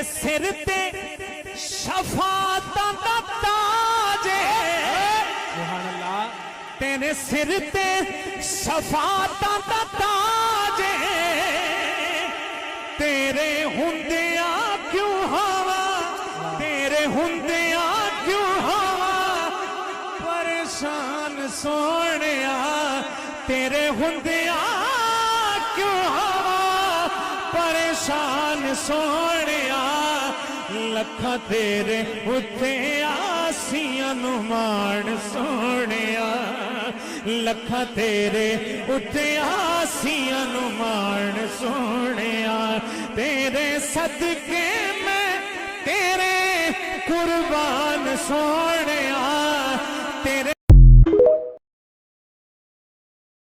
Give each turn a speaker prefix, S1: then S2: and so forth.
S1: सिर ते शफाअतां दा ताज
S2: सुभान अल्लाह।
S1: तेरे सिर ते शफाअतां दा ताज तेरे हुंदिया क्यों हवा, तेरे हुंदिया क्यों हवा परेशान सोनिया, तेरे हुंदिया क्यों हवा परेशान सोनिया। लखा तेरे उत्ते आसियां नू मान सोनिया, लखा तेरे उत्ते आसियां नू मान सोनिया। तेरे सदके मैं तेरे कुर्बान सोनिया, तेरे